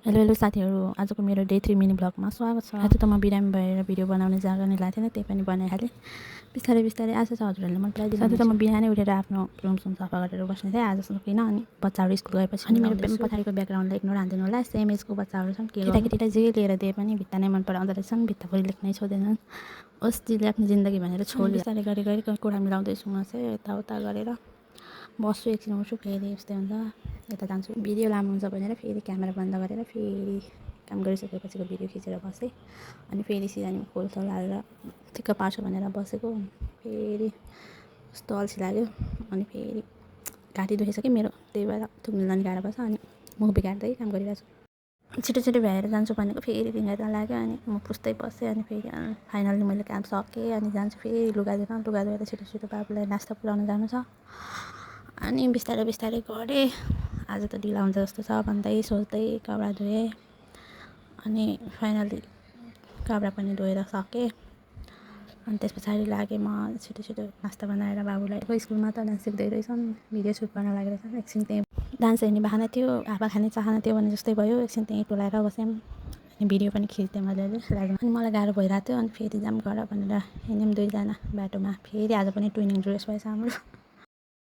Hello hello साथीहरू, आजको मेरो डे 3 मिनी ब्लगमा स्वागत छ। आज त म बिरामी भएर भिडियो बनाउने जग्गा नै लागेको थिएन, त्यही पनि बनाइहालेँ। बिस्तारै बिस्तारै आशा छ हजुरहरूले मन पराइदिनु। साथै त म बिहानै उठेर आफ्नो रुमसुम सफा गरेर बस्ने थिएँ, आज सकिनँ। अनि बच्चाहरू स्कुल गएपछि अनि मेरो पछाडिको ब्याकग्राउन्डलाई इग्नोर हानिदिनु होला। सेम एजको बच्चाहरू छन्, केटाकेटीलाई जे लिएर दिए पनि भित्ता नै मन पराउँदो रहेछन्, भित्ताभरि लेख्नै छोड्दैनन्। दिले आफ्नो जिन्दगी भनेर छोडी बिस्तारै गरी गरी कुरा मिलाउँदैछु म चाहिँ यताउता गरेर बस्छु, एकछिन उठ्छु, फेरि यस्तै हुन्छ। यता जान्छु, भिडियो लामो हुन्छ भनेर फेरि क्यामेरा बन्द गरेर फेरि काम गरिसकेपछिको भिडियो खिचेर बसेँ। अनि फेरि सिरानीमा खोलसोल हालेर ठिक्क पार्छु भनेर बसेको, फेरि कस्तो अल्छी लाग्यो। अनि फेरि घाँटी दुखिसक्यो मेरो, त्यही भएर थुक्नु जाने गाह्रो पर्छ। अनि मुख बिगार्दै काम गरिरहेको छु। छिटो छिटो भ्याएर जान्छु भनेको फेरि रिङ्गाइर लाग्यो। अनि म पुस्दै बसेँ। अनि फेरि फाइनल्ली मैले काम सकेँ। अनि जान्छु फेरि लुगा धोएर छिटो छिटो बाबुलाई नास्ता पुऱ्याउनु जानु छ। अनि बिस्तारै बिस्तारै गरेँ। आज त ढिला हुन्छ जस्तो छ भन्दै सोच्दै कपडा धोएँ। अनि फाइनल्ली कपडा पनि धोएर सकेँ। अनि त्यस पछाडि लागेँ म छिटो छिटो नास्ता बनाएर बाबुलाई। स्कुलमा त डान्स सिक्दै रहेछन्, भिडियो सुट गर्न लागि रहेछन्। एकछिन त्यहीँ डान्स हेर्ने बाहना थियो, हावा खाने चाहना थियो भने जस्तै भयो। एकछिन त्यहीँ टोलाएर बस्यौँ। अनि भिडियो पनि खिच्थेँ मजाले लाग्यो। अनि मलाई गाह्रो भइरहेको थियो। अनि फेरि जाऊँ घर भनेर हिँड्यौँ दुईजना बाटोमा। फेरि आज पनि ट्विनिङ ड्रेस भएछ हाम्रो।